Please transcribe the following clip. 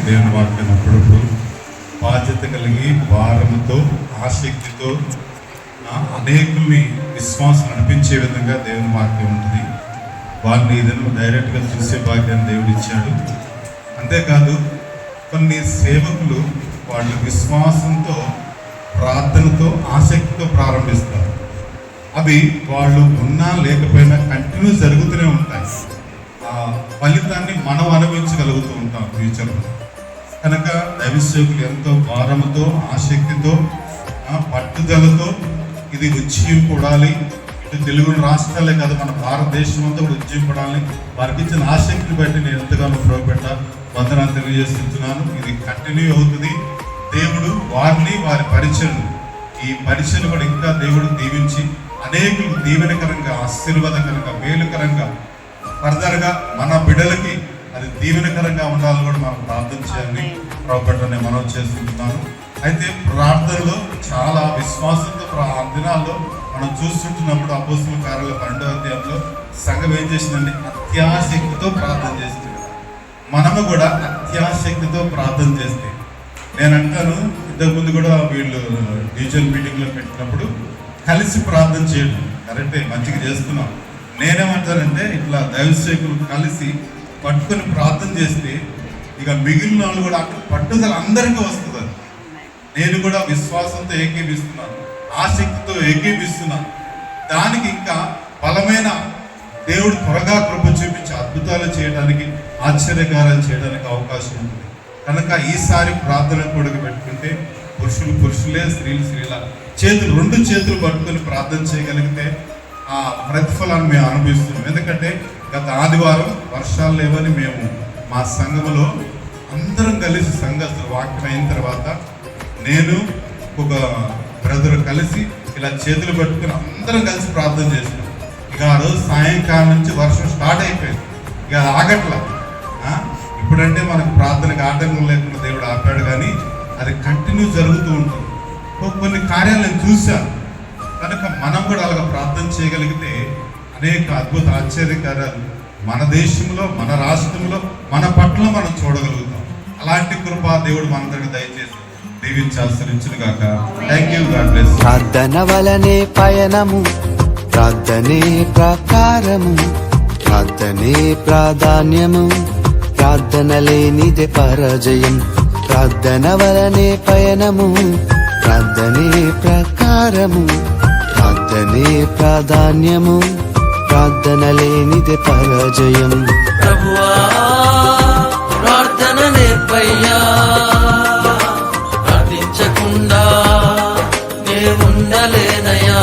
దేవుని వాక్యం అప్పుడప్పుడు బాధ్యత కలిగి భారంతో ఆసక్తితో అనేకుల్ని విశ్వాసం అనిపించే విధంగా దేవుని వాక్యం ఉంటుంది. వారిని ఏదైనా డైరెక్ట్గా చూసే భాగ్యాన్ని దేవుడు ఇచ్చాడు. అంతేకాదు కొన్ని సేవకులు వాళ్ళు విశ్వాసంతో ప్రార్థనతో ఆసక్తితో ప్రారంభిస్తారు. అవి వాళ్ళు ఉన్నా లేకపోయినా కంటిన్యూ జరుగుతూనే ఉంటాయి. ఆ ఫలితాన్ని మనం అనుభవించగలుగుతూ ఉంటాం ఫ్యూచర్లో. కనుక దైవసేవకులు ఎంతో భారంతో ఆసక్తితో పట్టుదలతో ఇది ఉజ్జీంపడాలి, ఇటు తెలుగు రాష్ట్రాలే కాదు మన భారతదేశం అంతా కూడా ఉజ్జీంపడాలని వారికి ఇచ్చిన ఆసక్తిని బట్టి నేను ఎంతగానో ప్రోపెట్ట వందనాలు తెలియజేస్తున్నాను. ఇది కంటిన్యూ అవుతుంది. దేవుడు వారిని వారి పరిచయను ఈ పరిచయను కూడా ఇంకా దేవుడు దీవించి అనేకులు దీవెనకరంగా ఆశీర్వాదకరంగా మేలుకరంగా ఫర్దర్గా మన బిడ్డలకి అది దీవెనకరంగా ఉండాలని కూడా మనం ప్రార్థన చేయాలని ప్రోపెట్టని మనం చేస్తుంటున్నాను. అయితే ప్రార్థనలో చాలా విశ్వాసంతో ఆ దినాల్లో మనం చూస్తుంటున్నప్పుడు అపోస్తుల కార్యాల 12వ అధ్యాయంలో సంఘం ఏం చేసిందండి? అత్యాశక్తితో ప్రార్థన చేస్తుంది. మనము కూడా అత్యాశక్తితో ప్రార్థన చేస్తే, నేను అంటాను ఇంతకుముందు కూడా వీళ్ళు డివిజన్ మీటింగ్లో పెట్టినప్పుడు కలిసి ప్రార్థన చేయడం కరెక్టే, మంచిగా చేస్తున్నాం. నేనేమంటానంటే ఇట్లా దైవసేవకులు కలిసి పట్టుకొని ప్రార్థన చేస్తే ఇక మిగిలిన వాళ్ళు కూడా అక్కడ పట్టుదల అందరికీ వస్తుంది. నేను కూడా విశ్వాసంతో ఏకీపిస్తున్నాను, ఆసక్తితో ఏకీపిస్తున్నాను. దానికి ఇంకా బలమైన దేవుడు త్వరగా కృప చూపించి అద్భుతాలు చేయడానికి ఆశ్చర్యకారాలు చేయడానికి అవకాశం ఉంటుంది. కనుక ఈసారి ప్రార్థన కూడక పెట్టుకుంటే పురుషులు పురుషులే, స్త్రీలు స్త్రీల చేతులు 2 చేతులు పట్టుకొని ప్రార్థన చేయగలిగితే ఆ ప్రతిఫలాన్ని మేము అనుభవిస్తున్నాం. ఎందుకంటే గత ఆదివారం వర్షాలు లేవని మేము మా సంఘములో అందరం కలిసి సంఘస్థులు వాక్యం అయిన తర్వాత నేను ఒక బ్రదర్ కలిసి ఇలా చేతులు పట్టుకుని అందరం కలిసి ప్రార్థన చేసినాం. ఇక ఆ రోజు సాయంకాలం నుంచి వర్షం స్టార్ట్ అయిపోయింది. ఇక ఆగట్లా. ఇప్పుడంటే మనకు ప్రార్థనకు ఆటంకం లేకుండా దేవుడు ఆపాడు, కానీ అది కంటిన్యూ జరుగుతూ ఉంటుంది. కొన్ని కార్యాలు నేను చూశాను. కనుక మనం కూడా అలాగ ప్రార్థన చేయగలిగితే అనేక అద్భుత ఆశ్చర్యకార్యాలు మన దేశంలో, మన రాష్ట్రంలో, మన పట్ల మనం చూడగలుగుతాం. అలాంటి కృప దేవుడు మనందరికీ దయచేసి దీవించి ఆశీర్వదించును గాక. Thank you. God bless. ప్రార్థన వలనే పయనము, ప్రార్థనే ప్రకారము, ప్రార్థనే ప్రాధాన్యము, ప్రార్థన లేనిదే పరాజయం. ప్రార్థన వలనే పయనము, ప్రార్థనే ప్రకారము, ప్రార్థనే ప్రాధాన్యము, ప్రార్థన లేనిదే పరాజయం. ప్రభువా ప్రార్థన నేర్పయ్యా, ప్రార్థించకుండా నే ఉండలేనయ్యా.